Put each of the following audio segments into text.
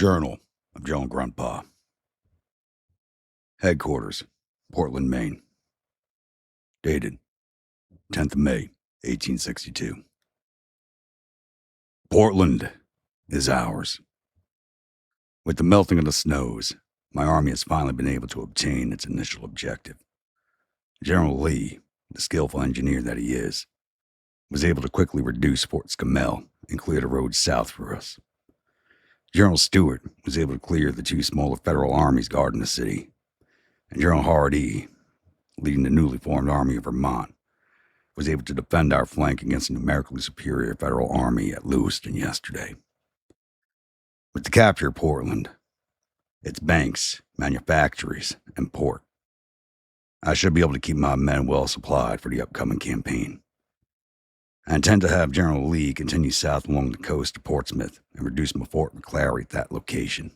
Journal of Joe and Gruntpa. Headquarters, Portland, Maine. Dated 10th of May, 1862. Portland is ours. With the melting of the snows, my army has finally been able to obtain its initial objective. General Lee, the skillful engineer that he is, was able to quickly reduce Fort Scammell and clear the road south for us. General Stewart was able to clear the two smaller federal armies guarding the city, and General Hardee, leading the newly formed Army of Vermont, was able to defend our flank against a numerically superior federal army at Lewiston yesterday. With the capture of Portland, its banks, manufactories, and port, I should be able to keep my men well supplied for the upcoming campaign. I intend to have General Lee continue south along the coast to Portsmouth and reduce my Fort McClary at that location.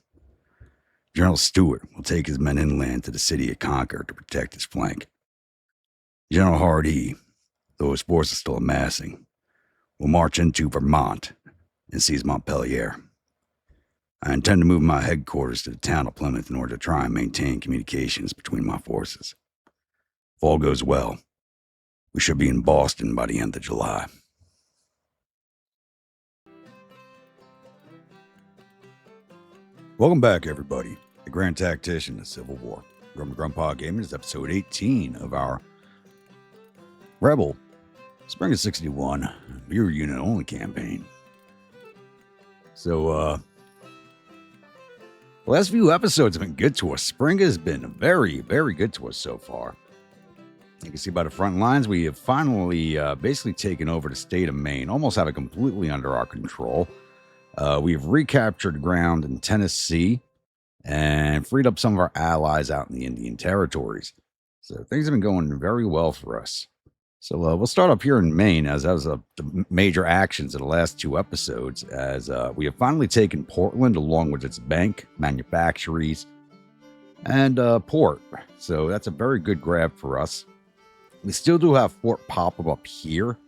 General Stewart will take his men inland to the city of Concord to protect his flank. General Hardee, though his force is still amassing, will march into Vermont and seize Montpelier. I intend to move my headquarters to the town of Plymouth in order to try and maintain communications between my forces. If all goes well, we should be in Boston by the end of July. Welcome back, everybody. The Grand Tactician, the Civil War. Gruntpa Gaming is episode 18 of our Rebel Spring of 61 Beer Unit Only campaign. So, the last few episodes have been good to us. Spring has been very, very good to us so far. You can see by the front lines, we have finally basically taken over the state of Maine, almost have it completely under our control. We've recaptured ground in Tennessee and freed up some of our allies out in the Indian territories. So things have been going very well for us. So we'll start up here in Maine, as that was the major actions of the last two episodes, as we have finally taken Portland along with its bank, manufactories, and port. So that's a very good grab for us. We still do have Fort Popham up here.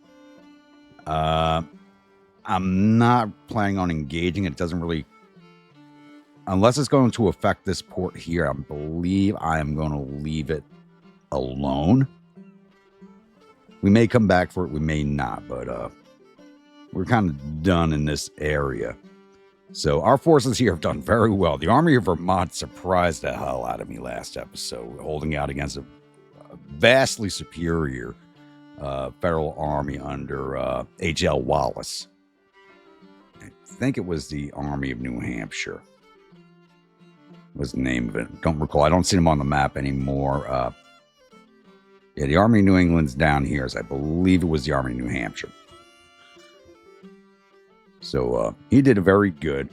I'm not planning on engaging. It doesn't really, unless it's going to affect this port here, I believe I am going to leave it alone. We may come back for it, we may not, but we're kind of done in this area. So our forces here have done very well. The Army of Vermont surprised the hell out of me last episode, holding out against a vastly superior federal army under H.L. Wallace. I think it was the Army of New Hampshire was the name of it. Don't recall. I don't see them on the map anymore. Yeah, the Army of New England's down here, as I believe it was the Army of New Hampshire. So he did a very good.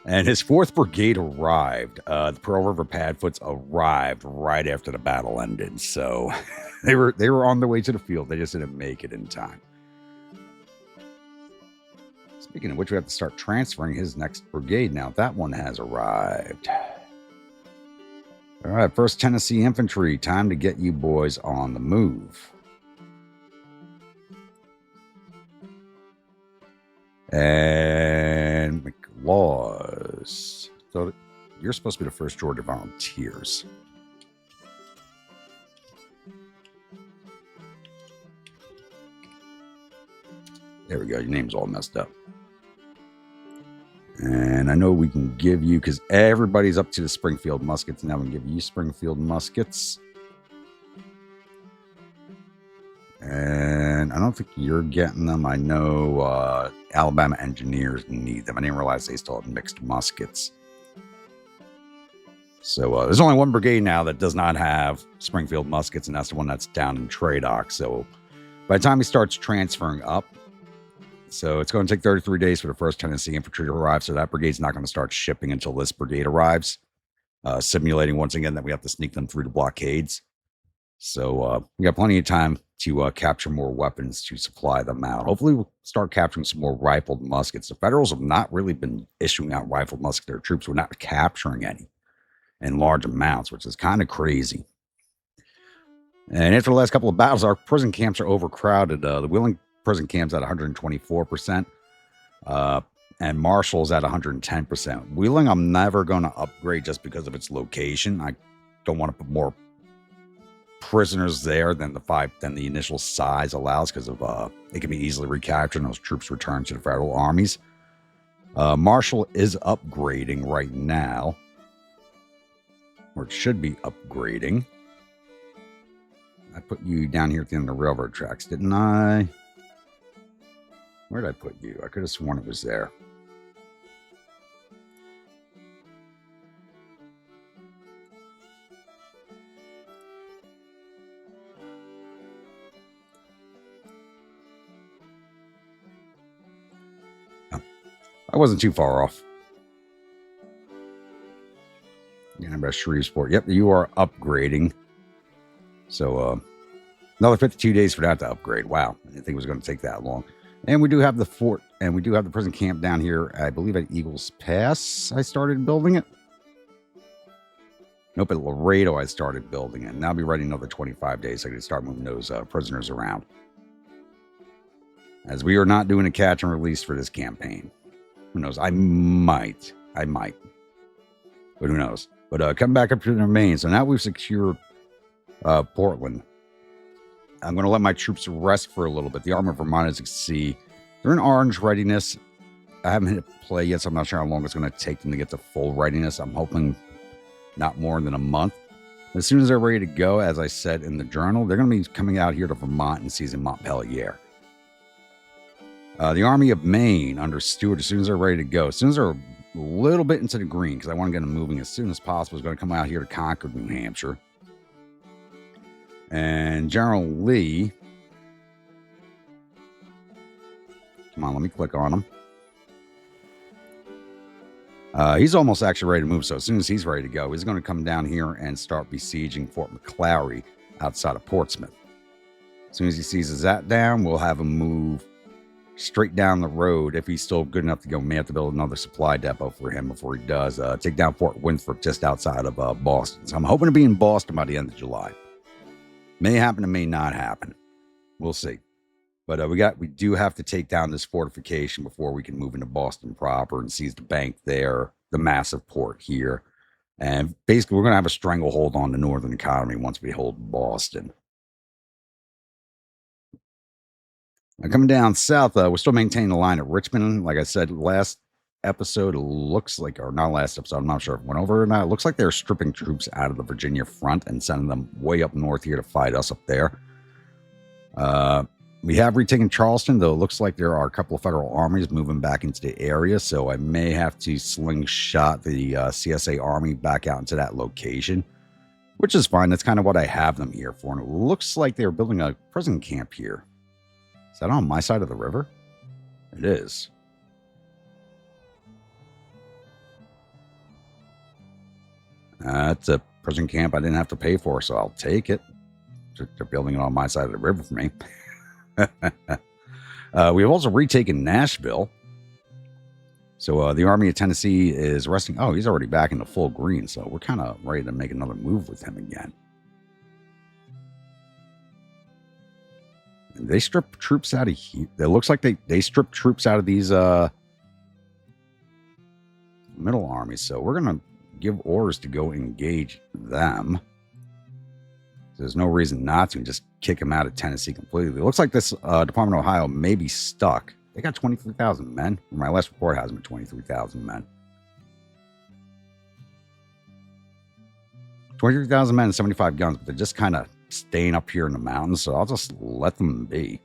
And his 4th Brigade arrived. The Pearl River Padfoots arrived right after the battle ended. So they were on their way to the field. They just didn't make it in time. Speaking of which, we have to start transferring his next brigade now. That one has arrived. All right, 1st Tennessee Infantry. Time to get you boys on the move. And McLaws. So you're supposed to be the 1st Georgia Volunteers. There we go. Your name's all messed up. And I know we can give you, because everybody's up to the Springfield muskets. Now we can give you Springfield muskets. And I don't think you're getting them. I know Alabama engineers need them. I didn't realize they still have mixed muskets. So there's only one brigade now that does not have Springfield muskets, and that's the one that's down in Tradoc. So by the time he starts transferring up, so it's going to take 33 days for the 1st Tennessee Infantry to arrive. So that brigade's not going to start shipping until this brigade arrives, simulating once again that we have to sneak them through the blockades. So we got plenty of time to capture more weapons to supply them out. Hopefully we'll start capturing some more rifled muskets. The Federals have not really been issuing out rifled muskets to their troops. We're not capturing any in large amounts, which is kind of crazy. And after the last couple of battles, our prison camps are overcrowded. The Wheeling prison camp's at 124%. And Marshall's at 110%. Wheeling, I'm never going to upgrade just because of its location. I don't want to put more prisoners there than the initial size allows, because of it can be easily recaptured and those troops returned to the federal armies. Marshall is upgrading right now, or it should be upgrading. I put you down here at the end of the railroad tracks, didn't I? Where did I put you? I could have sworn it was there. I wasn't too far off. Yeah, about Shreveport. Yep, you are upgrading. So another 52 days for that to upgrade. Wow, I didn't think it was going to take that long. And we do have the fort, and we do have the prison camp down here, I believe at Eagles Pass. I started building it. Nope, at Laredo I started building it. And I'll be ready another 25 days. So I can start moving those prisoners around. As we are not doing a catch and release for this campaign. Who knows? I might. But who knows? But come back up to the main. So now we've secured Portland. I'm going to let my troops rest for a little bit. The Army of Vermont, as you can see, they're in orange readiness. I haven't hit play yet, so I'm not sure how long it's going to take them to get to full readiness. I'm hoping not more than a month. As soon as they're ready to go, as I said in the journal, they're going to be coming out here to Vermont and seizing Montpelier. The Army of Maine under Stewart, as soon as they're ready to go, as soon as they're a little bit into the green, because I want to get them moving as soon as possible, is going to come out here to Concord, New Hampshire. And General Lee, come on, let me click on him. He's almost actually ready to move, so as soon as he's ready to go, he's going to come down here and start besieging Fort McClary outside of Portsmouth. As soon as he seizes that down, we'll have him move straight down the road. If he's still good enough to go, may have to build another supply depot for him before he does. Take down Fort Winthrop just outside of Boston. So I'm hoping to be in Boston by the end of July. May happen, it may not happen. We'll see. But we do have to take down this fortification before we can move into Boston proper and seize the bank there, the massive port here. And basically, we're going to have a stranglehold on the northern economy once we hold Boston. Now, coming down south, we're still maintaining the line at Richmond. Like I said, last episode, it looks like, or not last episode, I'm not sure if it went over or not. It looks like they're stripping troops out of the Virginia front and sending them way up north here to fight us up there. We have retaken Charleston, though it looks like there are a couple of federal armies moving back into the area, so I may have to slingshot the CSA army back out into that location, which is fine. That's kind of what I have them here for. And it looks like they're building a prison camp here. Is that on my side of the river? It is. It's a prison camp I didn't have to pay for, so I'll take it. They're building it on my side of the river for me. We've also retaken Nashville. So the Army of Tennessee is resting. Oh, he's already back into full green, so we're kind of ready to make another move with him again. They strip troops out of here. It looks like they strip troops out of these middle armies. So we're going to give orders to go engage them. There's no reason not to, and just kick them out of Tennessee completely. It looks like this Department of Ohio may be stuck. They got 23,000 men. My last report has them at 23,000 men. 23,000 men and 75 guns, but they're just kind of staying up here in the mountains, so I'll just let them be.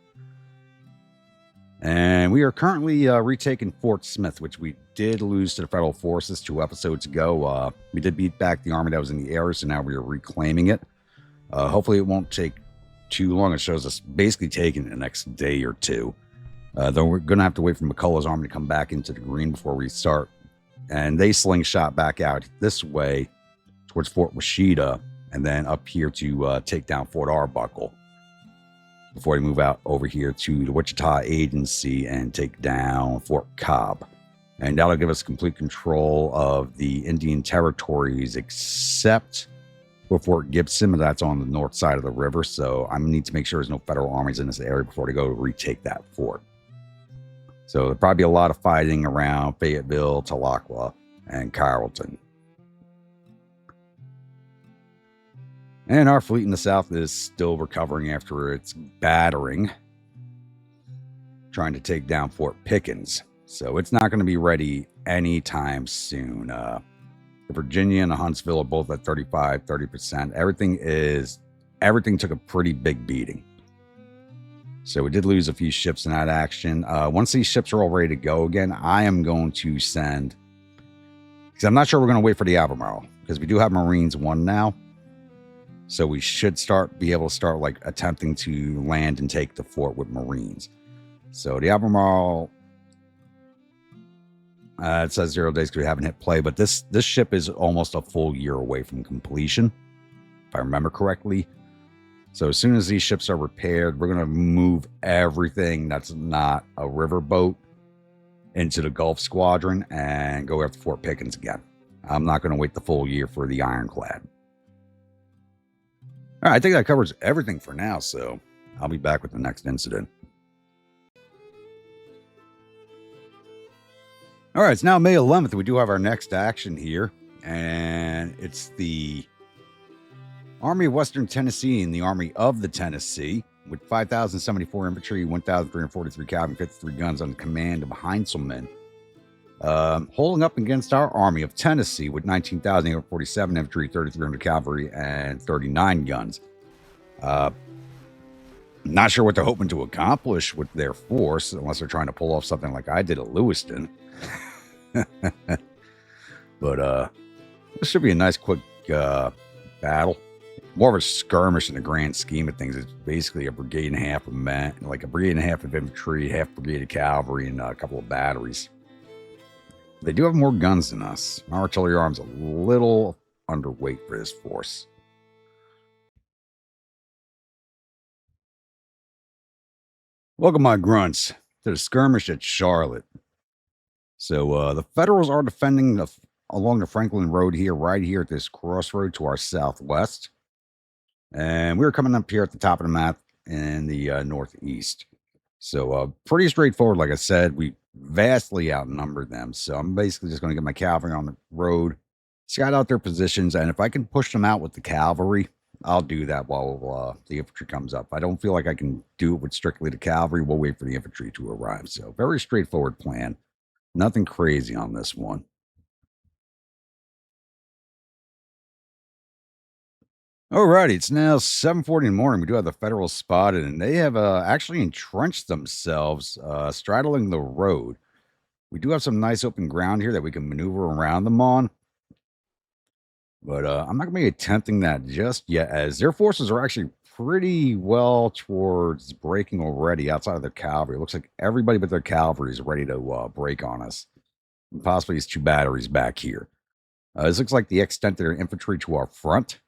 And we are currently retaking Fort Smith, which we did lose to the federal forces 2 episodes ago. We did beat back the army that was in the area, so now we are reclaiming it. Hopefully it won't take too long. It shows us basically taking the next day or two. Though we're going to have to wait for McCullough's army to come back into the green before we start. And they slingshot back out this way towards Fort Washita and then up here to take down Fort Arbuckle before we move out over here to the Wichita Agency and take down Fort Cobb. And that'll give us complete control of the Indian territories except for Fort Gibson, but that's on the north side of the river. So I need to make sure there's no federal armies in this area before they go retake that fort. So there'll probably be a lot of fighting around Fayetteville, Tahlequah, and Carrollton. And our fleet in the south is still recovering after its battering, trying to take down Fort Pickens. So it's not going to be ready anytime soon. The Virginia and the Huntsville are both at 35, 30%. Everything took a pretty big beating. So we did lose a few ships in that action. Once these ships are all ready to go again, I am going to send, because I'm not sure we're going to wait for the Albemarle, because we do have Marines 1 now. So we should be able to start like attempting to land and take the fort with Marines. So the Albemarle, it says 0 days because we haven't hit play, but this ship is almost a full year away from completion, if I remember correctly. So as soon as these ships are repaired, we're going to move everything that's not a riverboat into the Gulf Squadron and go after Fort Pickens again. I'm not going to wait the full year for the Ironclad. All right, I think that covers everything for now, so I'll be back with the next incident. All right, it's now May 11th. We do have our next action here, and it's the Army of Western Tennessee and the Army of the Tennessee with 5,074 infantry, 1,343 cavalry, 53 guns under command of Heinzelman, holding up against our Army of Tennessee with 19,847 infantry, 3,300 cavalry, and 39 guns. Not sure what they're hoping to accomplish with their force, unless they're trying to pull off something like I did at Lewiston. But this should be a nice, quick battle. More of a skirmish in the grand scheme of things. It's basically a brigade and a half of men, like a brigade and a half of infantry, half brigade of cavalry, and a couple of batteries. They do have more guns than us. Our artillery arm's a little underweight for this force. Welcome, my grunts, to the skirmish at Charlotte. So the Federals are defending along the Franklin Road here, right here at this crossroad to our southwest. And we're coming up here at the top of the map in the northeast. So pretty straightforward. Like I said, we vastly outnumber them. So I'm basically just going to get my cavalry on the road, scout out their positions. And if I can push them out with the cavalry, I'll do that while the infantry comes up. I don't feel like I can do it with strictly the cavalry. We'll wait for the infantry to arrive. So very straightforward plan. Nothing crazy on this one. Alrighty, it's now 7:40 in the morning. We do have the Federals spotted, and they have actually entrenched themselves straddling the road. We do have some nice open ground here that we can maneuver around them on. But I'm not going to be attempting that just yet, as their forces are actually pretty well towards breaking already outside of their cavalry. It looks like everybody but their cavalry is ready to break on us. And possibly these 2 batteries back here. This looks like the extent of their infantry to our front.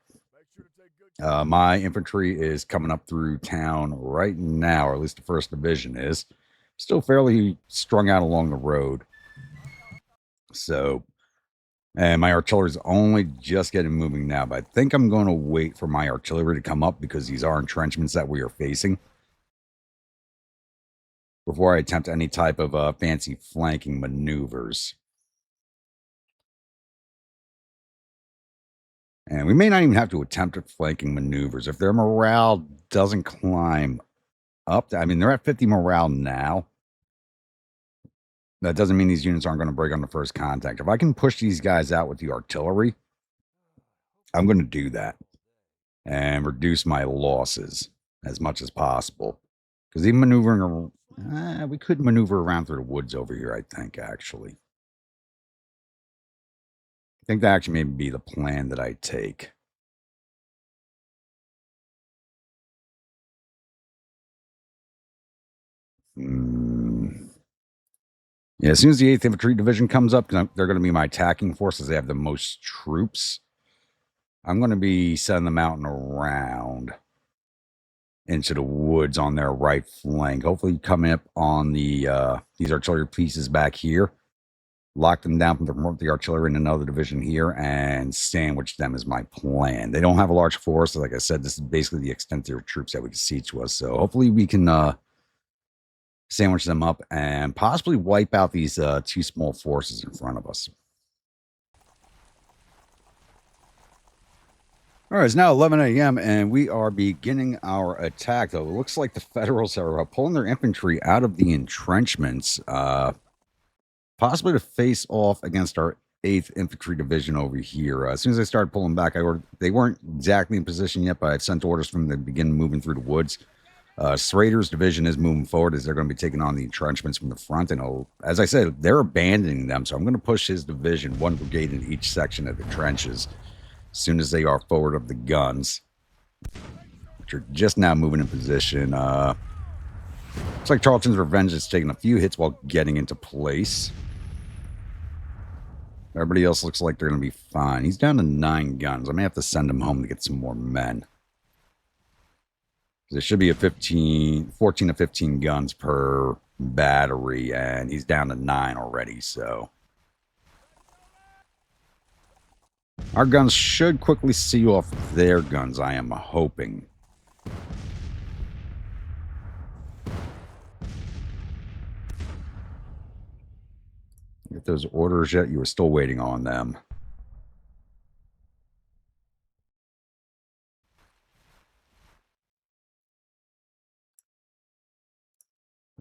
My infantry is coming up through town right now, or at least the 1st Division is. Still fairly strung out along the road. So, and my artillery is only just getting moving now, but I think I'm going to wait for my artillery to come up because these are entrenchments that we are facing before I attempt any type of fancy flanking maneuvers. And we may not even have to attempt flanking maneuvers. If their morale doesn't climb up, I mean, they're at 50 morale now. That doesn't mean these units aren't going to break on the first contact. If I can push these guys out with the artillery, I'm going to do that and reduce my losses as much as possible. Because even maneuvering, we could maneuver around through the woods over here, I think, actually. I think that actually may be the plan that I take. Yeah, as soon as the 8th Infantry Division comes up, they're going to be my attacking forces. They have the most troops. I'm going to be sending them out and around into the woods on their right flank. Hopefully coming up on the these artillery pieces back here. Lock them down from the artillery in another division here and sandwich them is my plan. They don't have a large force. Like I said, this is basically the extent of their troops that we can see to us. So hopefully we can sandwich them up, and possibly wipe out these two small forces in front of us. All right, it's now 11 a.m., and we are beginning our attack, though. It looks like the Federals are pulling their infantry out of the entrenchments, possibly to face off against our 8th Infantry Division over here. As soon as they started pulling back, they weren't exactly in position yet, but I had sent orders from them to begin moving through the woods. Schrader's division is moving forward as they're going to be taking on the entrenchments from the front. And as I said, they're abandoning them, so I'm going to push his division, 1 brigade in each section of the trenches, as soon as they are forward of the guns, which are just now moving in position. Looks like Charlton's Revenge is taking a few hits while getting into place. Everybody else looks like they're going to be fine. He's down to 9 guns. I may have to send him home to get some more men. There should be a 14 to 15 guns per battery, and he's down to 9 already, so our guns should quickly see off their guns, I am hoping. Get those orders yet? You were still waiting on them.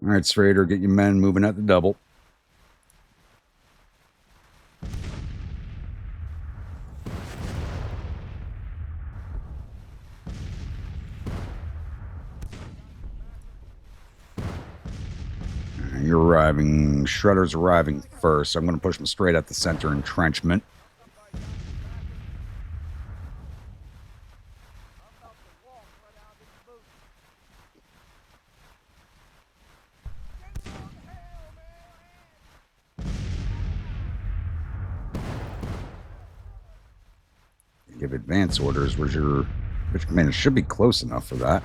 All right, Schrader, get your men moving at the double. You're arriving. Shredder's arriving first. So I'm going to push them straight at the center entrenchment. Give advance orders. Where's your commander? Should be close enough for that.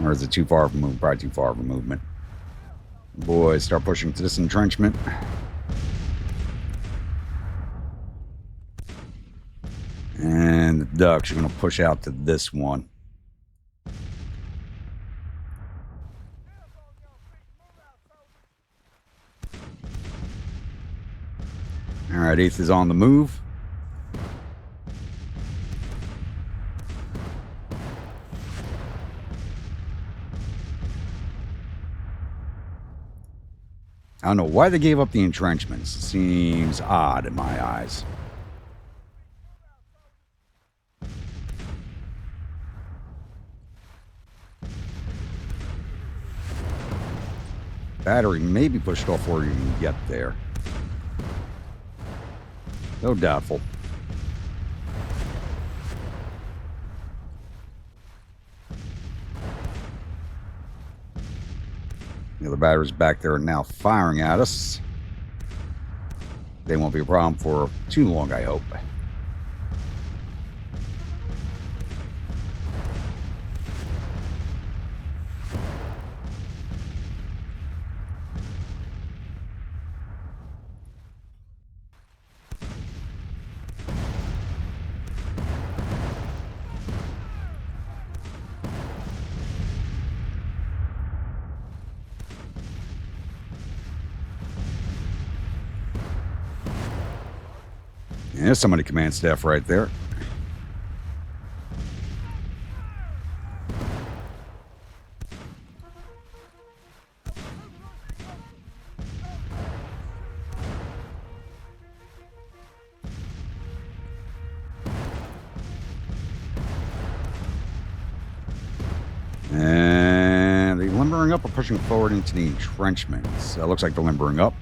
Or is it too far of a movement? Probably too far of a movement. Boys, start pushing to this entrenchment. And the ducks are going to push out to this one. All right, 8th is on the move. I don't know why they gave up the entrenchments. It seems odd in my eyes. Battery may be pushed off before you can get there. No doubtful. The other batteries back there are now firing at us. They won't be a problem for too long, I hope. There's somebody command staff right there. And the limbering up are pushing forward into the entrenchments. Looks like they're limbering up.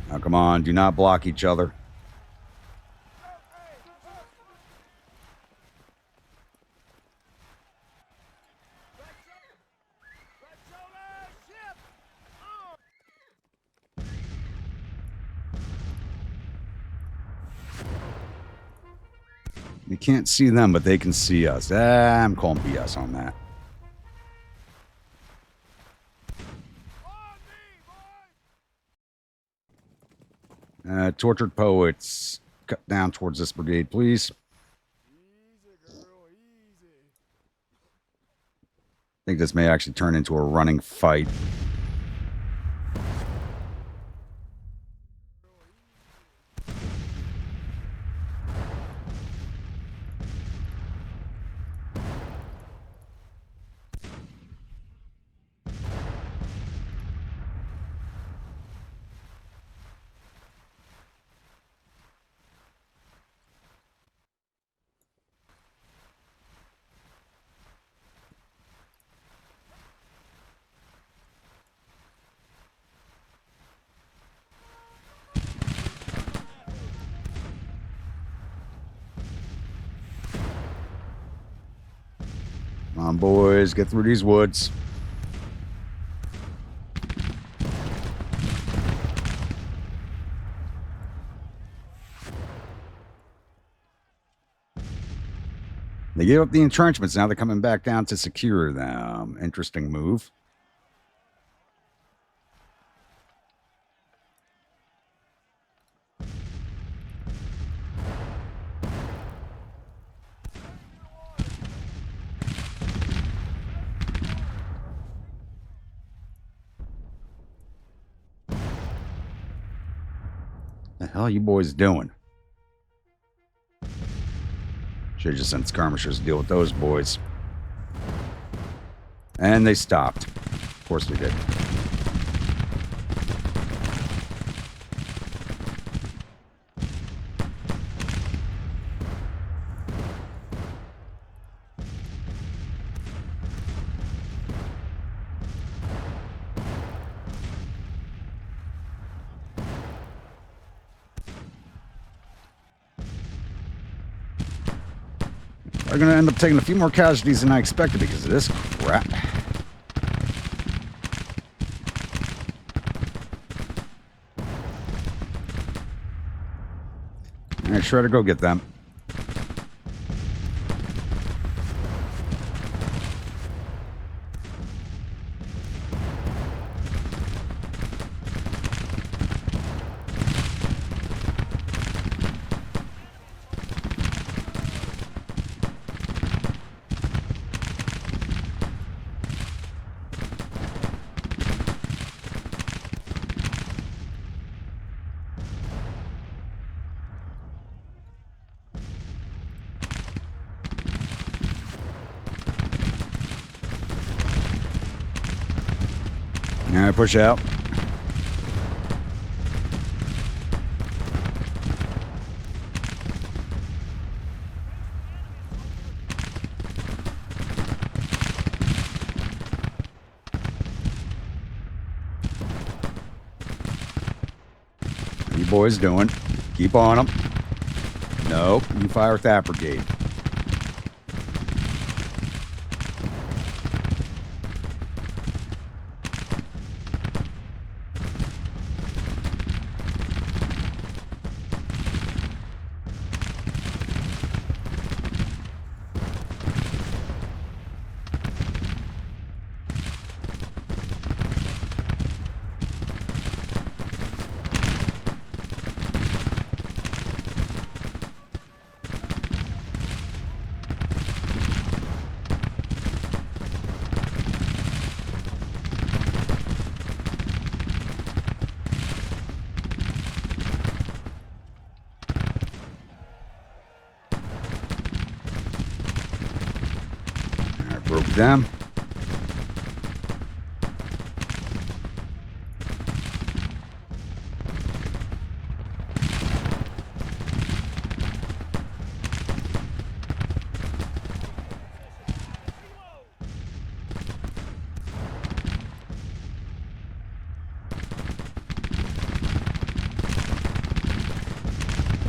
Now, come on, do not block each other. You can't see them, but they can see us. I'm calling BS on that. Tortured poets, cut down towards this brigade, please. I think this may actually turn into a running fight. Come on, boys, get through these woods. They gave up the entrenchments. Now they're coming back down to secure them. Interesting move. The hell are you boys doing? Should have just sent skirmishers to deal with those boys. And they stopped. Of course they did. They're going to end up taking a few more casualties than I expected because of this crap. All right, Shredder, go get them. All right, push out. What are you boys doing? Keep on them. Nope, you fire with that brigade. Broke them.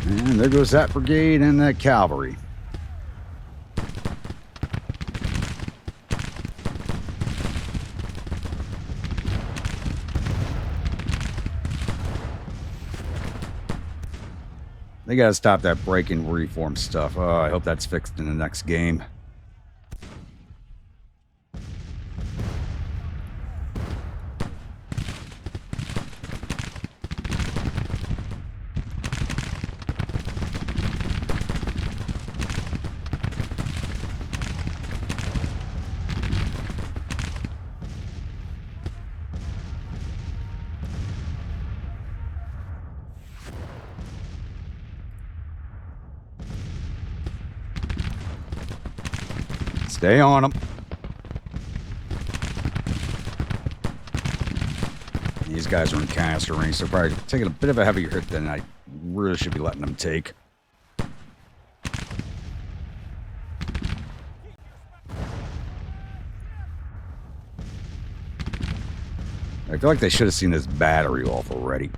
And there goes that brigade and that cavalry. They gotta stop that break and reform stuff. Oh, I hope that's fixed in the next game. Stay on them. These guys are in canister range, so probably taking a bit of a heavier hit than I really should be letting them take. I feel like they should have seen this battery off already.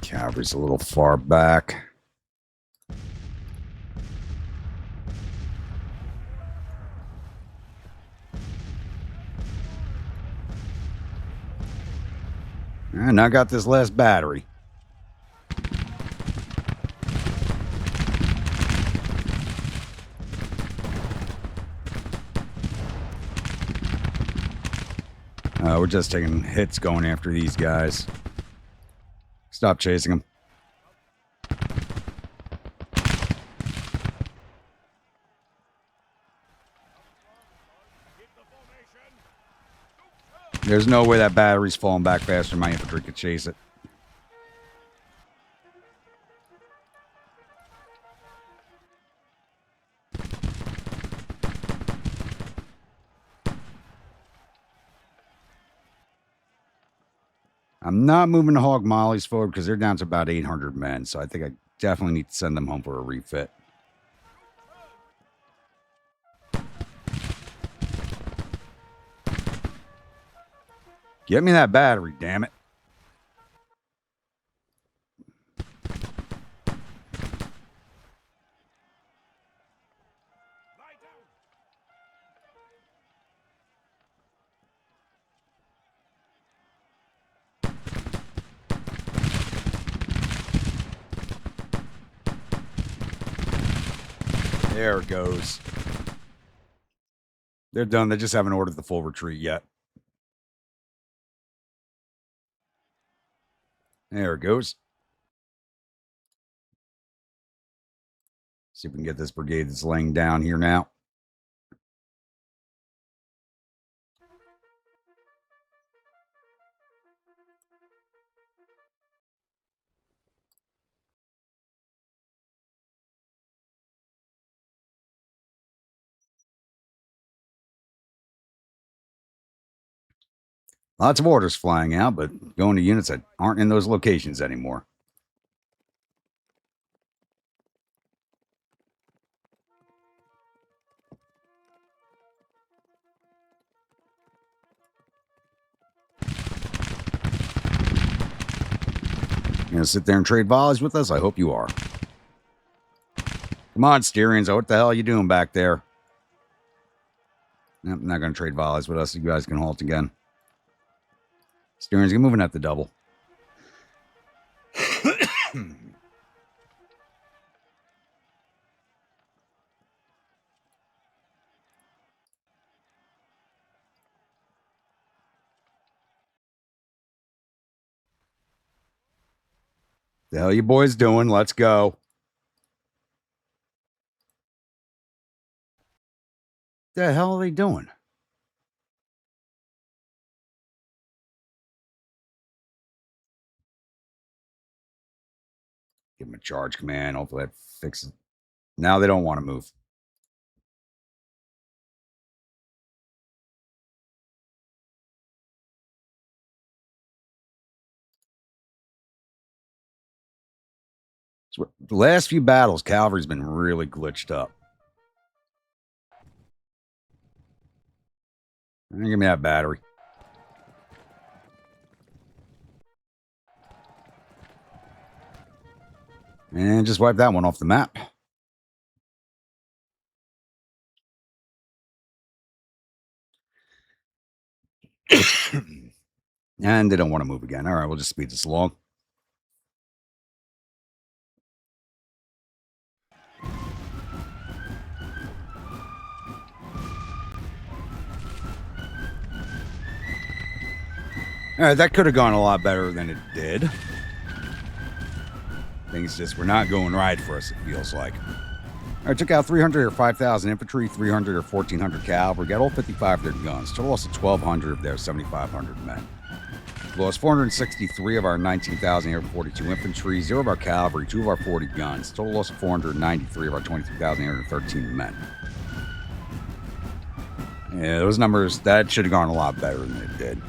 Cavalry's a little far back. And I got this last battery. We're just taking hits going after these guys. Stop chasing them. There's no way that battery's falling back faster than my infantry could chase it. I'm not moving the hog mollies forward because they're down to about 800 men, so I think I definitely need to send them home for a refit. Get me that battery, damn it. There it goes. They're done. They just haven't ordered the full retreat yet. There it goes. See if we can get this brigade that's laying down here now. Lots of orders flying out, but going to units that aren't in those locations anymore. You gonna sit there and trade volleys with us? I hope you are. Come on, Styrians. What the hell are you doing back there? Nope, not going to trade volleys with us. You guys can halt again. Styrians, get moving at the double. The hell you boys doing? Let's go. The hell are they doing? Give them a charge command. Hopefully that fixes it. Now they don't want to move. So the last few battles, cavalry's been really glitched up. Give me that battery. And just wipe that one off the map. And they don't want to move again. All right, we'll just speed this along. All right, that could have gone a lot better than it did. Things just were not going right for us, it feels like. All right, took out 300 or 5,000 infantry, 300 or 1,400 cavalry, got all 55 of their guns. Total loss of 1,200 of their 7,500 men. Lost 463 of our 19,842 infantry, 0 of our cavalry, 2 of our 40 guns. Total loss of 493 of our 23,813 men. Yeah, those numbers, that should have gone a lot better than it did.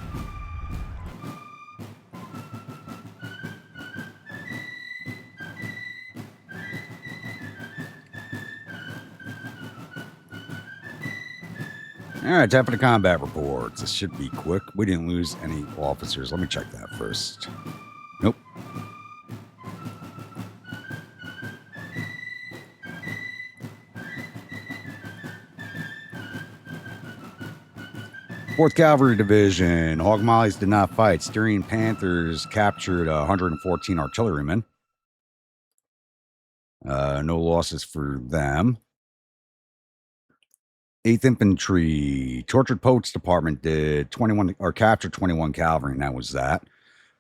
All right, time for the combat reports. This should be quick. We didn't lose any officers. Let me check that first. Nope. Fourth Cavalry Division. Hog Mollies did not fight. Styrian Panthers captured 114 artillerymen. No losses for them. 8th Infantry, Tortured Poets Department did 21 or captured 21 cavalry, and that was that.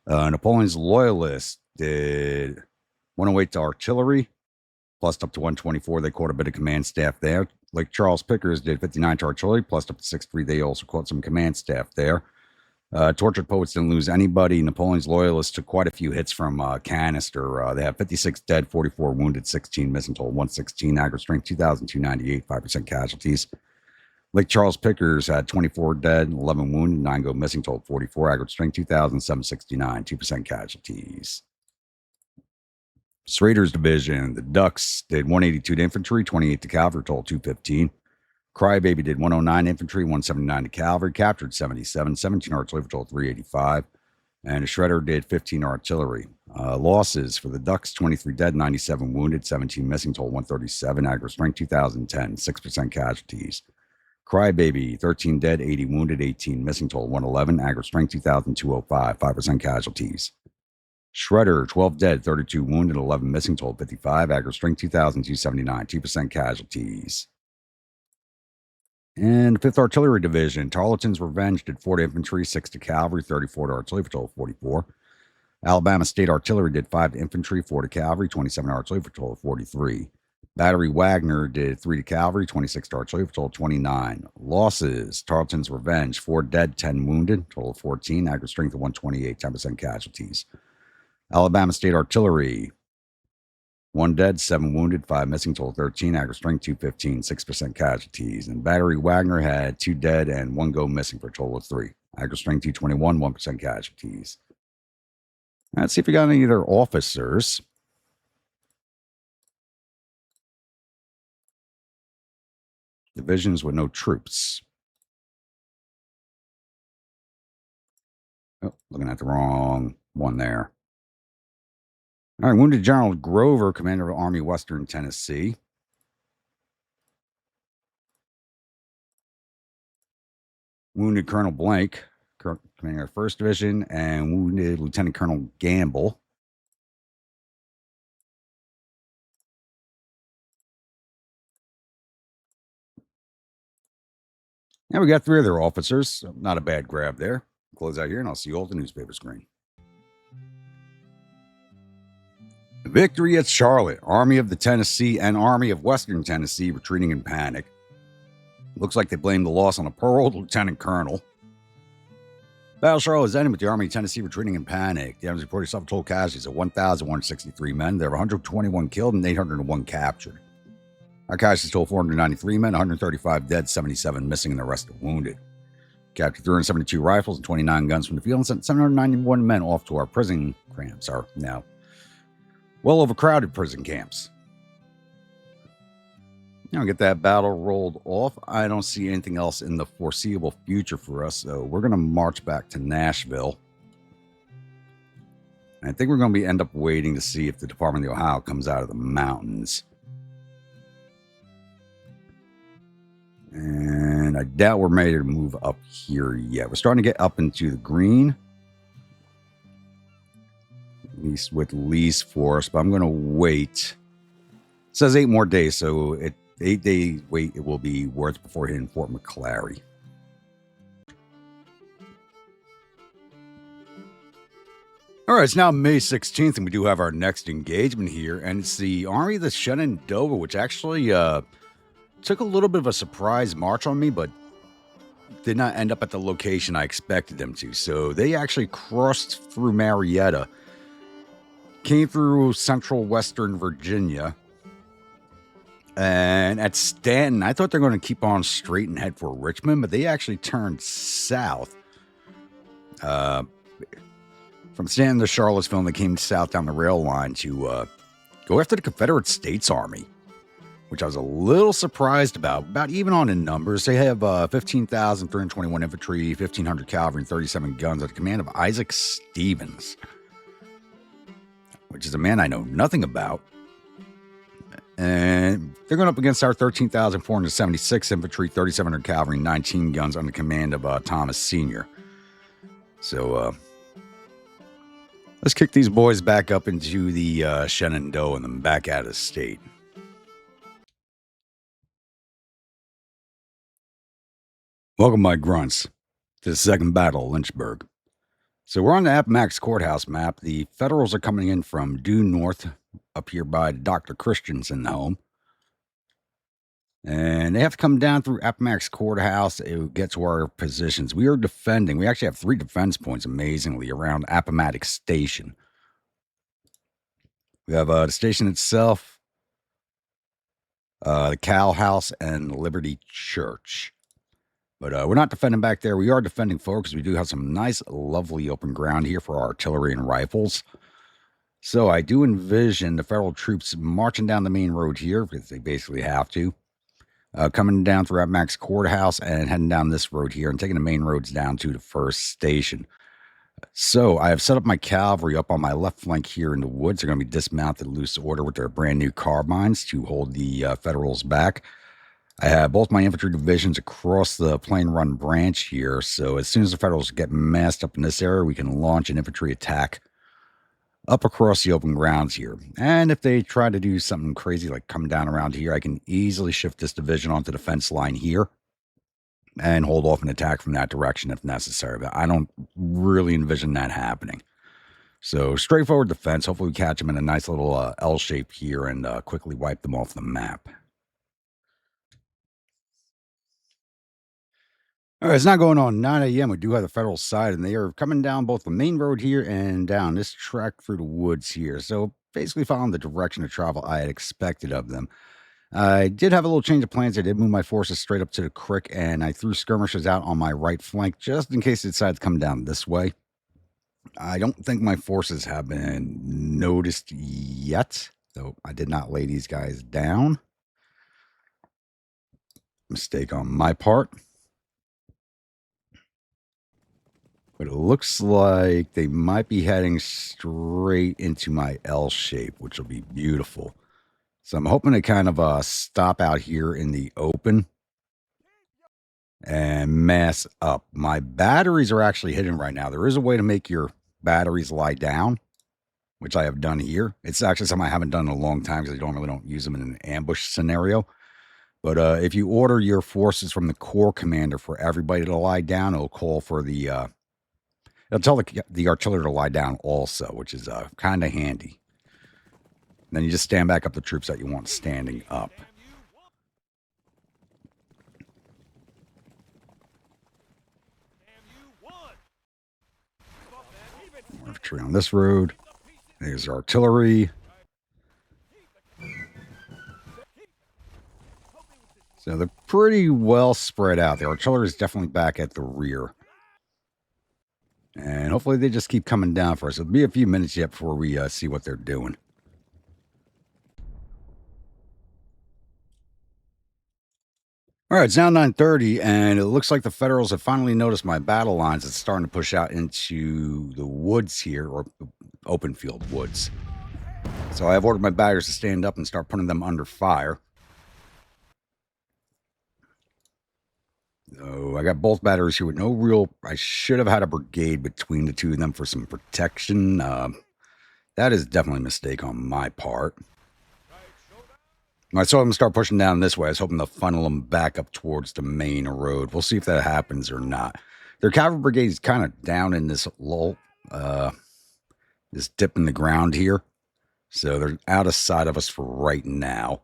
Napoleon's Loyalists did 108 to artillery, plus up to 124. They caught a bit of command staff there. Like Charles Pickers did 59 to artillery, plus up to 63. They also caught some command staff there. Tortured Poets didn't lose anybody. Napoleon's Loyalists took quite a few hits from canister. They have 56 dead, 44 wounded, 16 missing, total 116. Aggregate strength 2,298, 5% casualties. Lake Charles Pickers had 24 dead, 11 wounded, 9 go missing, total 44. Aggregate strength 2,769, 2% casualties. Schrader's Division, the Ducks did 182 to infantry, 28 to cavalry, total 215. Crybaby did 109 infantry, 179 to cavalry, captured 77, 17 artillery, total 385. And Shredder did 15 artillery. Losses for the Ducks, 23 dead, 97 wounded, 17 missing, total 137. Aggregate strength 2,010, 6% casualties. Crybaby, 13 dead, 80 wounded, 18 missing, total 111. Aggregate strength 2,205, 5% casualties. Shredder, 12 dead, 32 wounded, 11 missing, total 55. Aggregate strength 2,279, 2% casualties. And 5th Artillery Division, Tarleton's Revenge did 4 to infantry, 6 to cavalry, 34 to artillery, for total 44. Alabama State Artillery did 5 to infantry, 4 to cavalry, 27 to artillery, for total 43. Battery Wagner did 3 to cavalry, 26 to artillery, for total 29. Losses, Tarleton's Revenge, 4 dead, 10 wounded, total 14. Aggregate strength of 128, 10% casualties. Alabama State Artillery, 1 dead, 7 wounded, 5 missing, total 13. Aggregate strength 215, 6% casualties. And Battery Wagner had 2 dead and 1 go missing for a total of 3. Aggregate strength 221, 1% casualties. Let's see if we got any other officers. Divisions with no troops. Oh, looking at the wrong one there. All right, Wounded General Grover, Commander of Army Western Tennessee. Wounded Colonel Blank, Commander of 1st Division, and Wounded Lieutenant Colonel Gamble. And we got 3 other officers. So not a bad grab there. Close out here, and I'll see you all at the newspaper screen. Victory at Charlotte. Army of the Tennessee and Army of Western Tennessee retreating in panic. Looks like they blamed the loss on a poor old lieutenant colonel. Battle Charlotte is ended with the Army of Tennessee retreating in panic. The Army's reported suffered total casualties of 1,163 men. There were 121 killed and 801 captured. Our casualties total 493 men, 135 dead, 77 missing, and the rest are wounded. Captured 372 rifles and 29 guns from the field and sent 791 men off to our prison camps, are now well overcrowded prison camps. Now get that battle rolled off. I don't see anything else in the foreseeable future for us, so we're going to march back to Nashville. I think we're going to end up waiting to see if the Department of the Ohio comes out of the mountains. And I doubt we're ready to move up here yet. We're starting to get up into the green. At least with Lee's force, but I'm going to wait. It says 8 more days, so 8-day wait it will be worth before hitting Fort McClary. All right, it's now May 16th, and we do have our next engagement here, and it's the Army of the Shenandoah, which actually took a little bit of a surprise march on me, but did not end up at the location I expected them to. So they actually crossed through Marietta, came through central western Virginia, and at Stanton, I thought they're going to keep on straight and head for Richmond, but they actually turned south. From Stanton to Charlottesville, and they came south down the rail line to go after the Confederate States Army, which I was a little surprised about even on in numbers. They have 15,321 infantry, 1,500 cavalry, and 37 guns at the command of Isaac Stevens, which is a man I know nothing about. And they're going up against our 13,476 infantry, 3,700 cavalry, and 19 guns under command of Thomas Sr. So, let's kick these boys back up into the Shenandoah and then back out of state. Welcome, my grunts, to the second battle of Lynchburg. So we're on the ep.18 courthouse map. The Federals are coming in from due north up here by Dr. Christensen's home. And they have to come down through ep.18 courthouse to get to our positions. We are defending. We actually have 3 defense points, amazingly, around Appomattox Station. We have the station itself, the Cal House, and Liberty Church. But we're not defending back there. We are defending forward because we do have some nice, lovely open ground here for artillery and rifles. So I do envision the Federal troops marching down the main road here because they basically have to. Coming down through ep.18 courthouse and heading down this road here and taking the main roads down to the first station. So I have set up my cavalry up on my left flank here in the woods. They're going to be dismounted loose order with their brand new carbines to hold the Federals back. I have both my infantry divisions across the Plain Run branch here, so as soon as the Federals get massed up in this area, we can launch an infantry attack up across the open grounds here. And if they try to do something crazy like come down around here, I can easily shift this division onto the fence line here and hold off an attack from that direction if necessary, but I don't really envision that happening. So straightforward defense. Hopefully we catch them in a nice little L shape here and quickly wipe them off the map. All right, it's not going on 9 a.m. We do have the Federal side, and they are coming down both the main road here and down this track through the woods here. So basically following the direction of travel I had expected of them. I did have a little change of plans. I did move my forces straight up to the creek, and I threw skirmishers out on my right flank just in case they decide to come down this way. I don't think my forces have been noticed yet, though I did not lay these guys down. Mistake on my part. But it looks like they might be heading straight into my L shape, which will be beautiful. So I'm hoping to kind of stop out here in the open and mass up. My batteries are actually hidden right now. There is a way to make your batteries lie down, which I have done here. It's actually something I haven't done in a long time because I don't use them in an ambush scenario. But if you order your forces from the Corps commander for everybody to lie down, it'll call for the... it'll tell the artillery to lie down also, which is kind of handy. And then you just stand back up the troops that you want standing up. More infantry on this road. There's artillery. So they're pretty well spread out. The artillery is definitely back at the rear. And hopefully they just keep coming down for us. It'll be a few minutes yet before we see what they're doing. All right, it's now 9:30, and it looks like the Federals have finally noticed my battle lines. It's starting to push out into the woods here, or open field woods. So I have ordered my batters to stand up and start putting them under fire. So I got both batteries here with no real... I should have had a brigade between the two of them for some protection. That is definitely a mistake on my part. I saw them start pushing down this way. I was hoping to funnel them back up towards the main road. We'll see if that happens or not. Their cavalry brigade is kind of down in this lull. Just dipping the ground here. So they're out of sight of us for right now.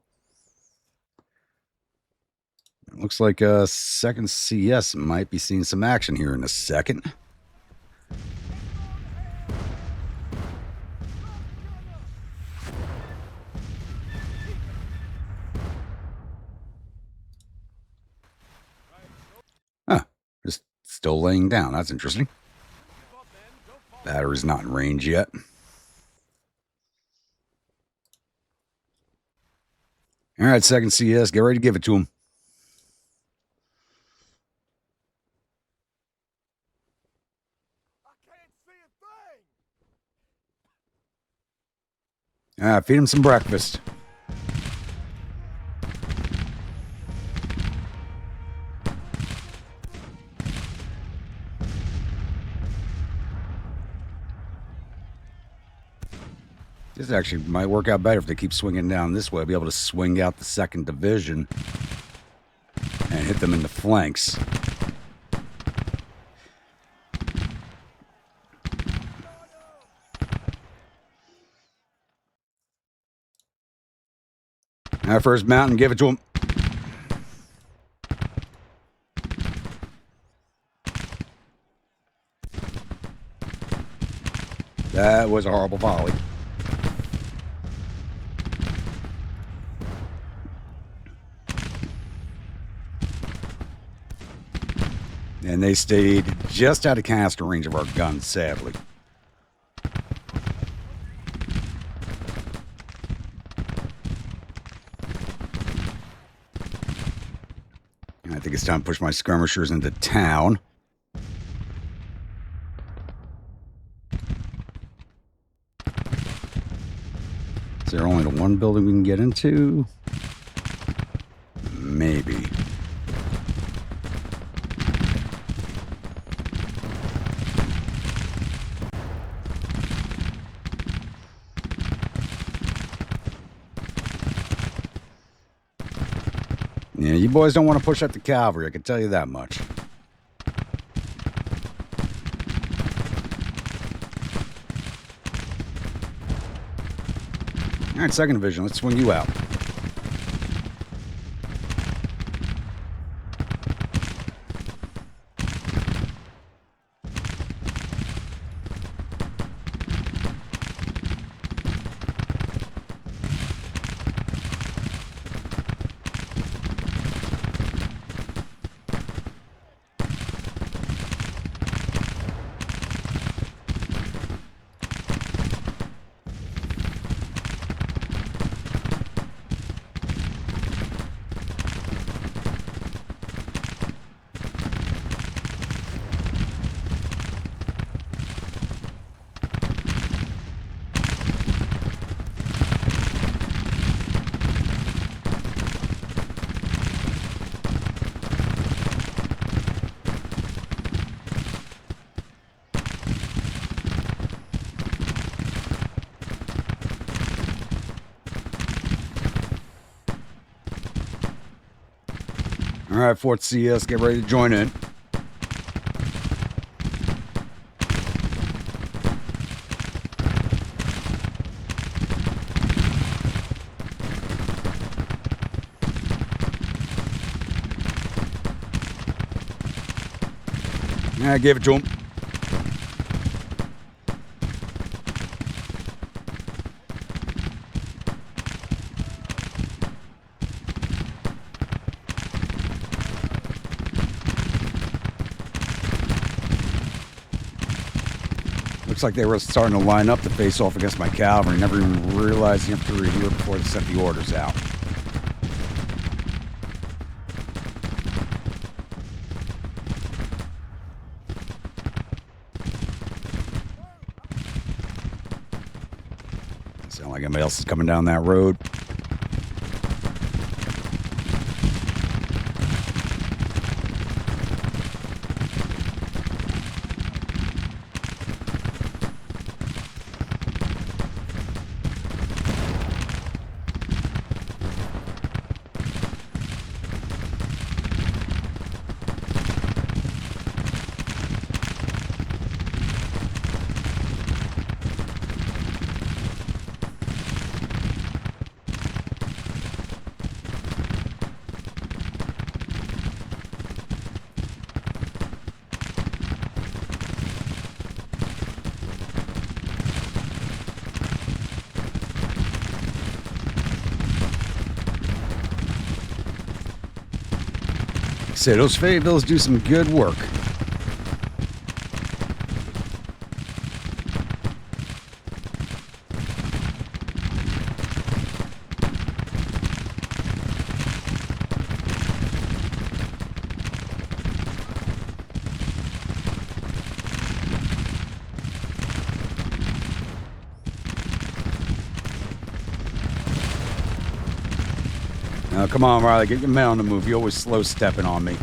It looks like second CS might be seeing some action here in a second. Huh. Just still laying down. That's interesting. Battery's not in range yet. All right, second CS. Get ready to give it to him. Feed him some breakfast. This actually might work out better if they keep swinging down this way. I'll be able to swing out the second division and hit them in the flanks. Our first mountain, give it to him. That was a horrible volley. And they stayed just out of canister range of our guns, sadly. I think it's time to push my skirmishers into town. Is there only the one building we can get into? Maybe. Yeah, you boys don't want to push up the cavalry, I can tell you that much. All right, second division, let's swing you out. All right, 4th CS, get ready to join in. I gave it to him. Looks like they were starting to line up to face off against my cavalry. Never even realized the infantry were here before they sent the orders out. Sound like anybody else is coming down that road. say, those Fayetteville's do some good work. Now, come on, Riley, get your man on the move. You're always slow stepping on me.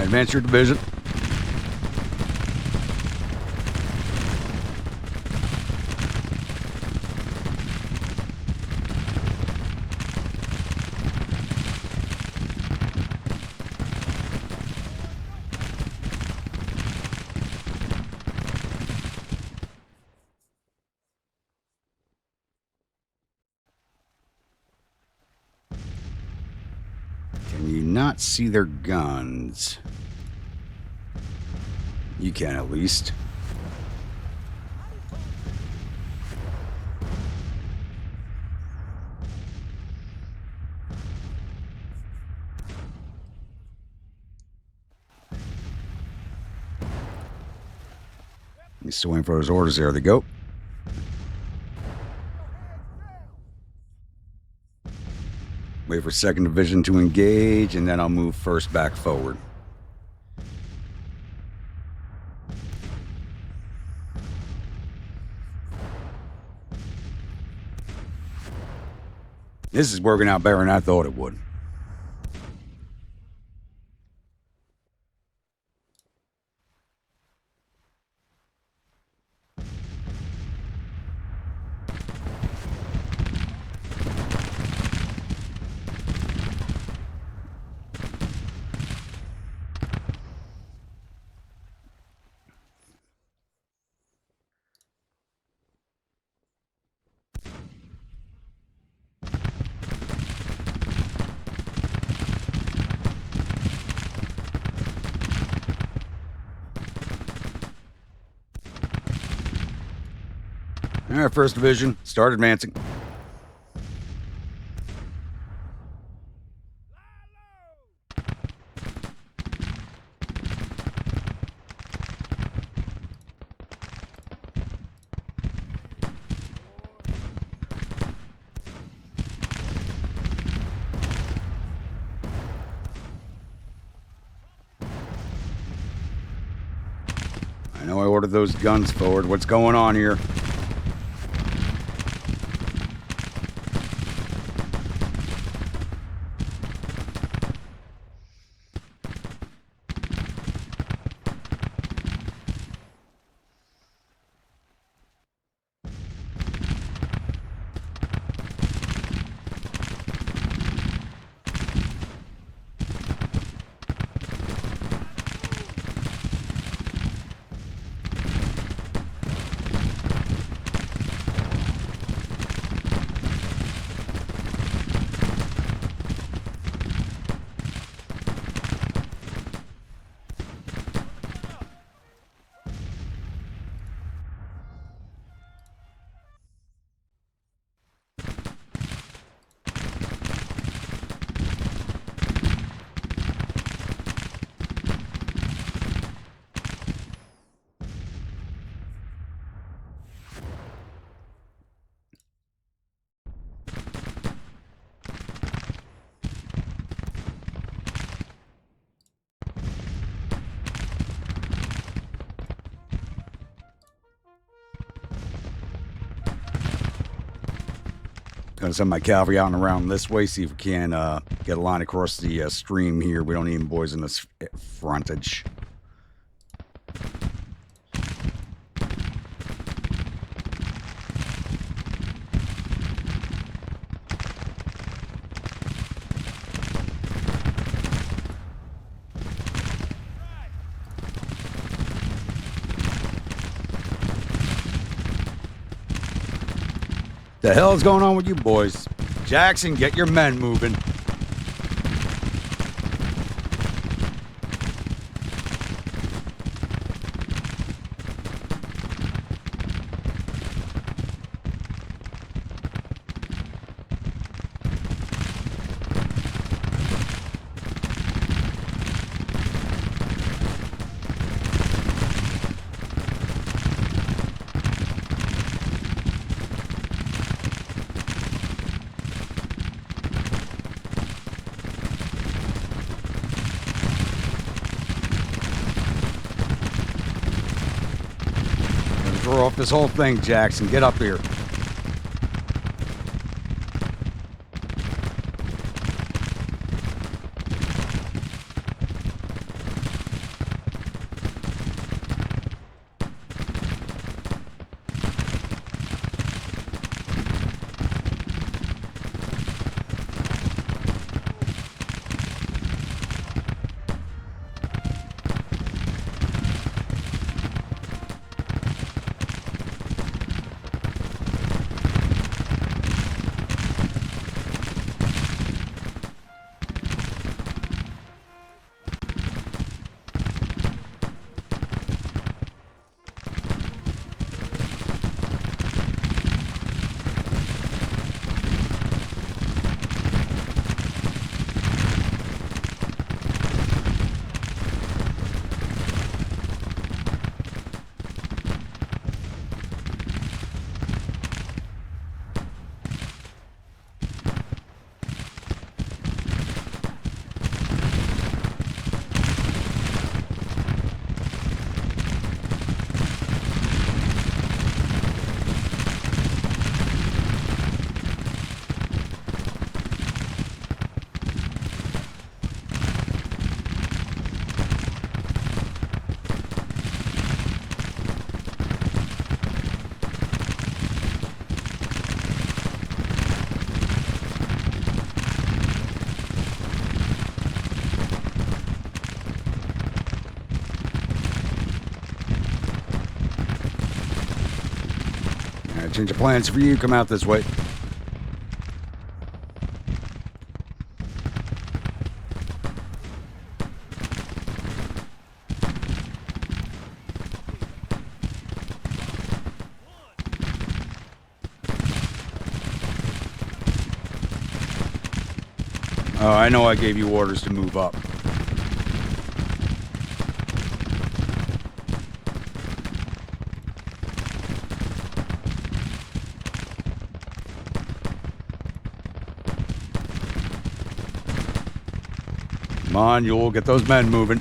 Advance your division. Can you not see their guns? You can, at least. He's still waiting for his orders. There they go. Wait for 2nd Division to engage, and then I'll move 1st back forward. This is working out better than I thought it would. All right, 1st Division, start advancing. I know I ordered those guns forward. What's going on here? Gonna send my cavalry out and around this way, see if we can get a line across the stream here. We don't need boys in this frontage. The hell is going on with you boys? Jackson, get your men moving. Throw off this whole thing, Jackson. Get up here. Change of plans for you. Come out this way. Oh, I know I gave you orders to move up. Come on, you'll get those men moving.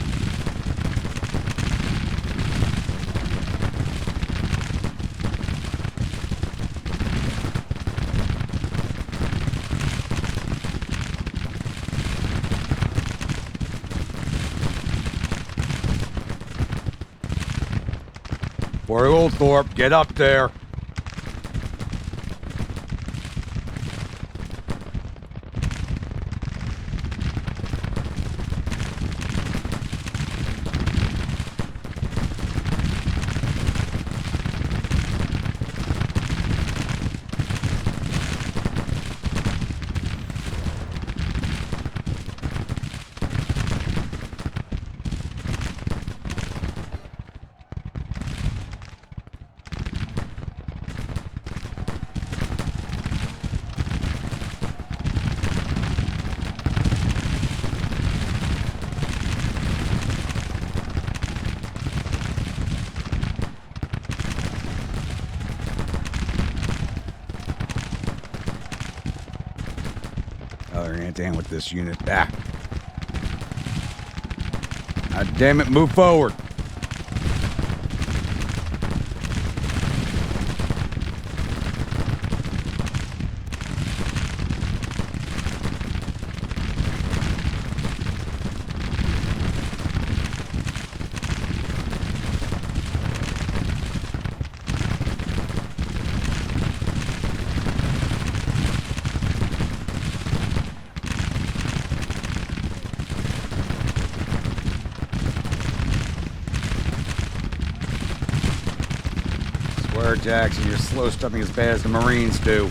Poor old Thorpe, get up there. Hand-to-hand with this unit. Ah. God damn it, move forward. Swear, Jackson, you're slow stepping as bad as the Marines do.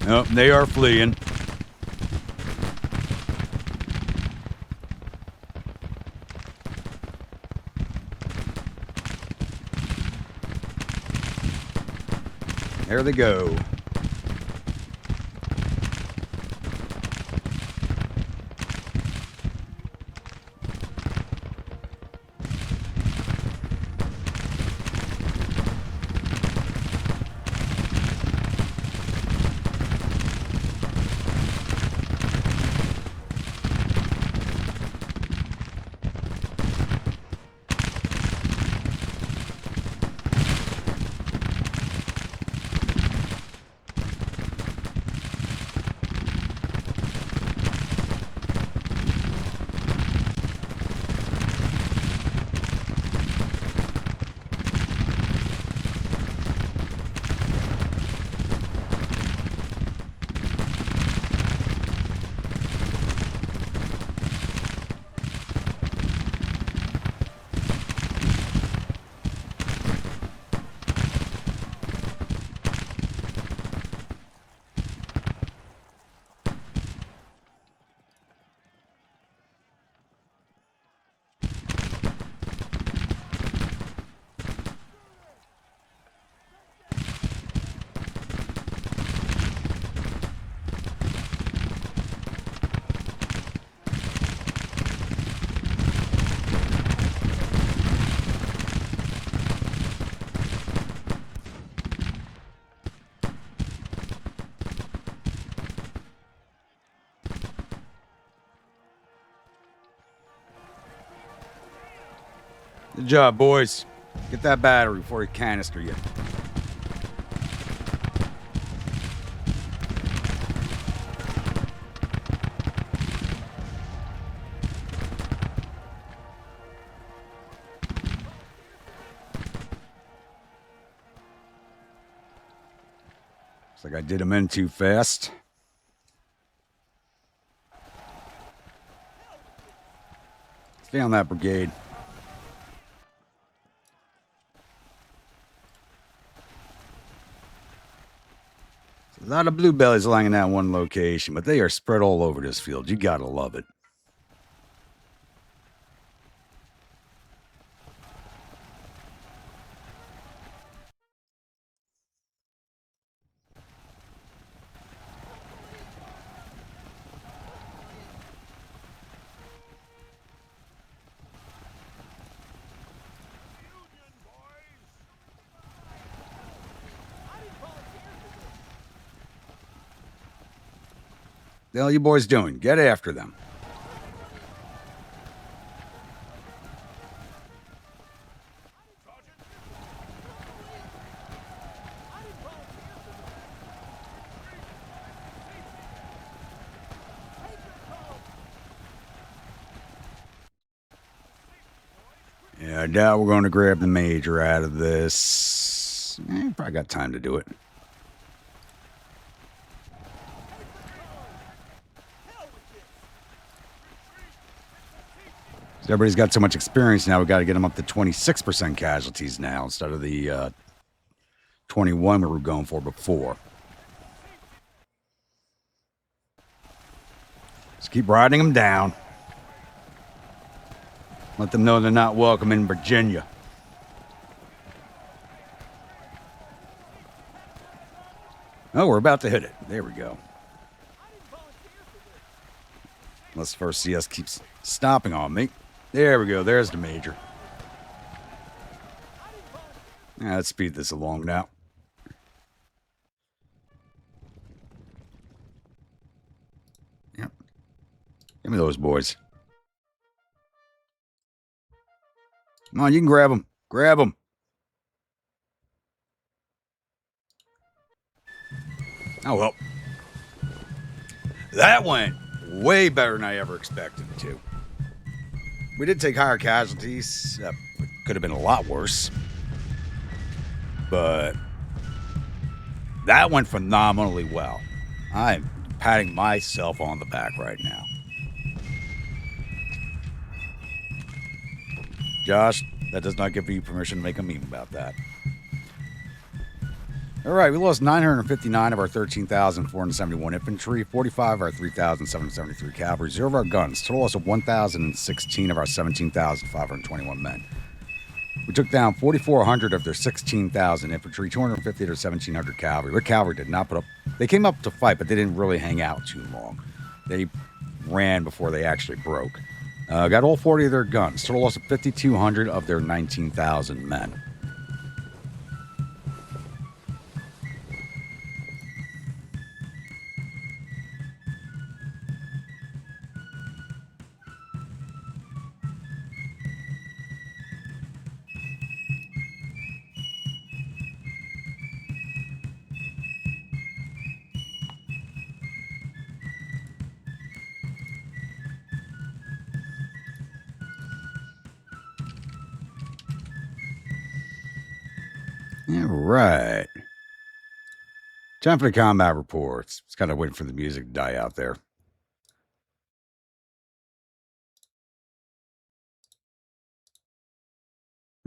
Oh, they are fleeing. There they go. Good job, boys. Get that battery before he canister you. Looks like I did him in too fast. Stay on that brigade. A lot of bluebellies lying in that one location, but they are spread all over this field. You gotta love it. The hell you boys doing? Get after them. Yeah, I doubt we're going to grab the major out of this. Probably got time to do it. Everybody's got so much experience now, we got to get them up to 26% casualties now instead of the 21 we were going for before. Just keep riding them down. Let them know they're not welcome in Virginia. Oh, we're about to hit it. There we go. Unless first CS keeps stopping on me. There we go. There's the major. Let's speed this along now. Yep. Give me those boys. Come on, you can grab them. Grab them. Oh, well. That went way better than I ever expected it to. We did take higher casualties. Could have been a lot worse. But that went phenomenally well. I'm patting myself on the back right now. Josh, that does not give you permission to make a meme about that. All right, we lost 959 of our 13,471 infantry, 45 of our 3,773 cavalry, 0 of our guns, total loss of 1,016 of our 17,521 men. We took down 4,400 of their 16,000 infantry, 250 of their 1,700 cavalry. Their cavalry did not put up. They came up to fight, but they didn't really hang out too long. They ran before they actually broke. Got all 40 of their guns. Total loss of 5,200 of their 19,000 men. All right. Time for the combat reports. It's kind of waiting for the music to die out there.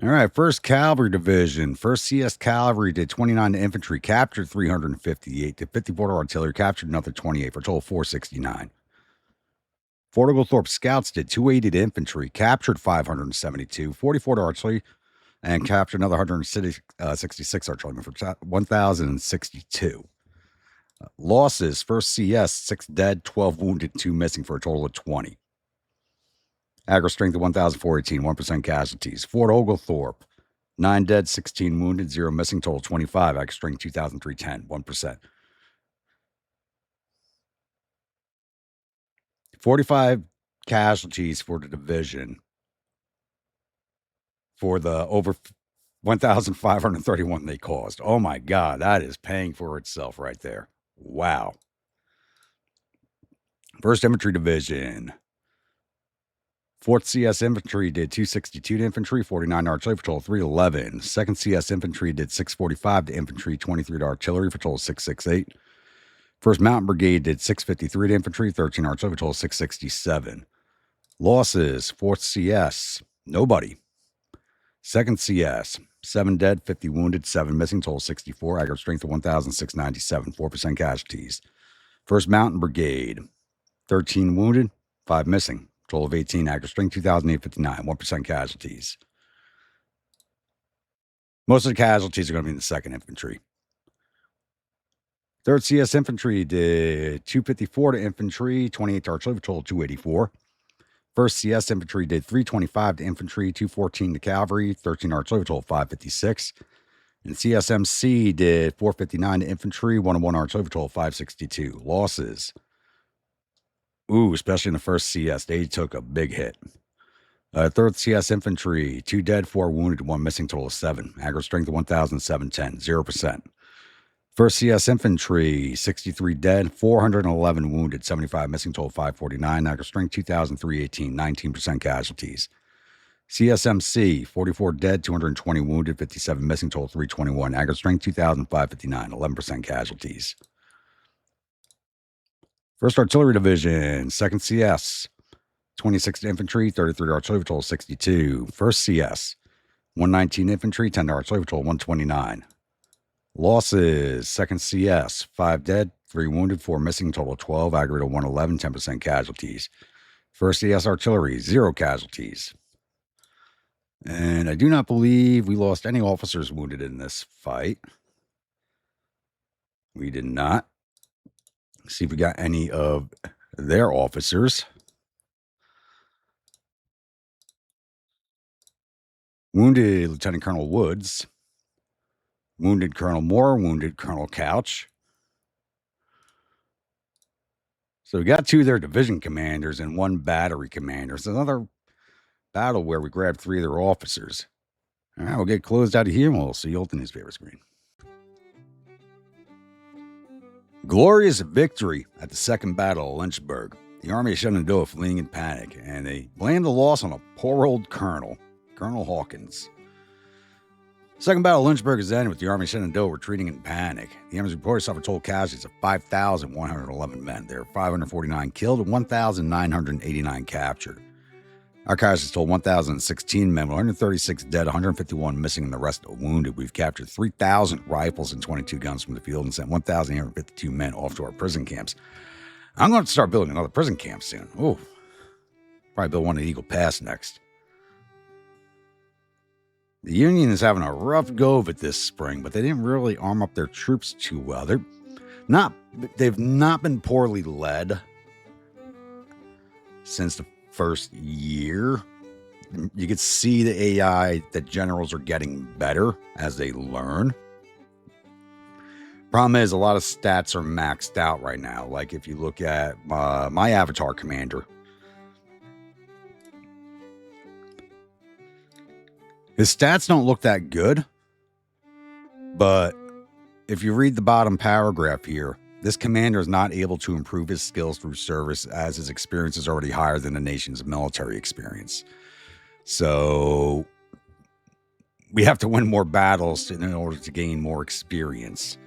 All right, 1st Cavalry Division. 1st CS Cavalry did 29 to infantry, captured 358, did 54 to artillery, captured another 28 for a total of 469. Fort Oglethorpe Scouts did 280 to infantry, captured 572, 44 to artillery, and captured another 166 artillery for 1,062. Losses, 1st CS, 6 dead, 12 wounded, 2 missing for a total of 20. Aggro strength of 1,418, 1% casualties. Fort Oglethorpe, 9 dead, 16 wounded, 0 missing, total 25. Aggro strength 2,310, 1%. 45 casualties for the division for the over 1,531 they caused. Oh my God, that is paying for itself right there. Wow. 1st Infantry Division. 4th CS Infantry did 262 to infantry, 49 to artillery for total 311. 2nd CS Infantry did 645 to infantry, 23 to artillery for total 668. 1st Mountain Brigade did 653 to infantry, 13 to artillery for total 667. Losses, 4th CS, nobody. 2nd CS, 7 dead, 50 wounded, 7 missing, total 64. Aggregate strength of 1,697, 4% casualties. 1st Mountain Brigade, 13 wounded, 5 missing. Total of 18, aggregate strength 2,859, 1% casualties. Most of the casualties are going to be in the 2nd Infantry. 3rd CS Infantry did 254 to infantry, 28 to artillery, total 284. 1st CS Infantry did 325 to infantry, 214 to cavalry, 13 to artillery, total 556. And CSMC did 459 to infantry, 101 artillery, total 562. Losses. Especially in the 1st CS, they took a big hit. 3rd CS Infantry, 2 dead, 4 wounded, 1 missing, total of 7. Aggregate strength of 1,710, 0%. 1st CS Infantry, 63 dead, 411 wounded, 75 missing, total 549. Aggregate strength 2,318, 19% casualties. CSMC, 44 dead, 220 wounded, 57 missing, total 321. Aggregate strength 2,559, 11% casualties. 1st Artillery Division, 2nd CS, 26 infantry, 33 artillery, total 62. 1st CS, 119 infantry, 10 artillery, total 129. Losses, 2nd CS, 5 dead, 3 wounded, 4 missing, total 12, aggregate of 111, 10% casualties. 1st CS Artillery, 0 casualties. And I do not believe we lost any officers wounded in this fight. We did not. See if we got any of their officers. Wounded Lieutenant Colonel Woods. Wounded Colonel Moore. Wounded Colonel Couch. So we got 2 of their division commanders and 1 battery commander. It's another battle where we grabbed 3 of their officers. All right, we'll get closed out of here and we'll see you at the newspaper screen. Glorious victory at the Second Battle of Lynchburg. The Army of Shenandoah fleeing in panic, and they blamed the loss on a poor old colonel, Colonel Hawkins. Second Battle of Lynchburg is ended with the Army of Shenandoah retreating in panic. The enemy's reported suffered total casualties of 5,111 men. There were 549 killed and 1,989 captured. Our casualties told 1,016 men, 136 dead, 151 missing, and the rest wounded. We've captured 3,000 rifles and 22 guns from the field and sent 1,852 men off to our prison camps. I'm going to start building another prison camp soon. Ooh, probably build one at Eagle Pass next. The Union is having a rough go of it this spring, but they didn't really arm up their troops too well. They've not been poorly led since the first year. You could see the AI that generals are getting better as they learn. Problem is, a lot of stats are maxed out right now. Like if you look at my avatar commander, his stats don't look that good, but if you read the bottom paragraph here, this commander is not able to improve his skills through service as his experience is already higher than the nation's military experience. So we have to win more battles in order to gain more experience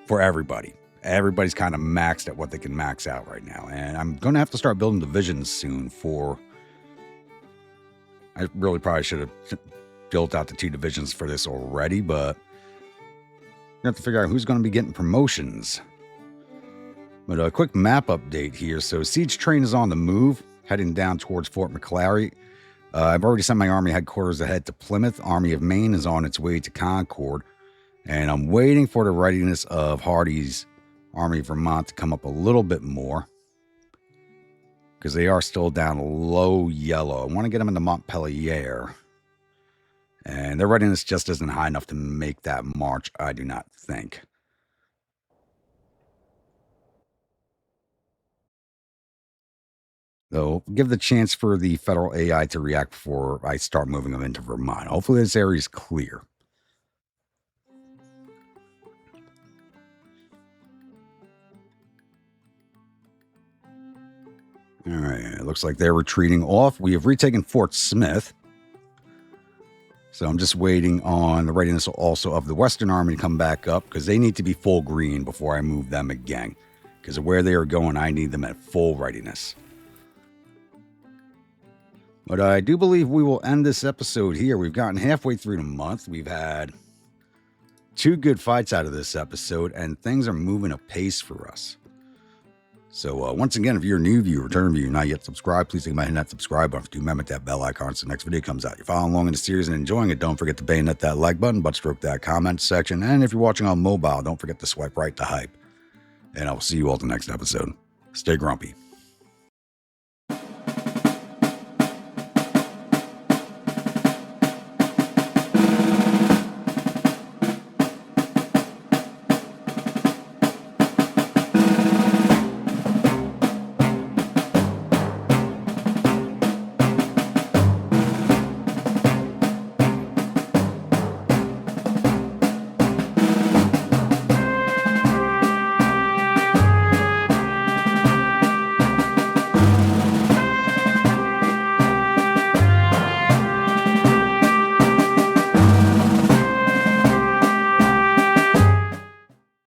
for everybody. Everybody's kind of maxed at what they can max out right now. And I'm going to have to start building divisions soon I really probably should have built out the 2 divisions for this already, but we have to figure out who's going to be getting promotions. But a quick map update here. So Siege Train is on the move, heading down towards Fort McClary. I've already sent my Army headquarters ahead to Plymouth. Army of Maine is on its way to Concord. And I'm waiting for the readiness of Hardee's Army of Vermont to come up a little bit more, because they are still down low yellow. I want to get them into Montpelier. And their readiness just isn't high enough to make that march, I do not think. Though, give the chance for the federal AI to react before I start moving them into Vermont. Hopefully this area is clear. All right, it looks like they're retreating off. We have retaken Fort Smith. So I'm just waiting on the readiness also of the Western Army to come back up, because they need to be full green before I move them again. Because of where they are going, I need them at full readiness. But I do believe we will end this episode here. We've gotten halfway through the month. We've had 2 good fights out of this episode, and things are moving apace for us. So once again, if you're a new viewer, return viewer, not yet subscribed, please think about hitting that subscribe button. Do remember that bell icon so the next video comes out. You're following along in the series and enjoying it, don't forget to bayonet that like button, butt stroke that comment section, and if you're watching on mobile, don't forget to swipe right to hype. And I will see you all at the next episode. Stay grumpy.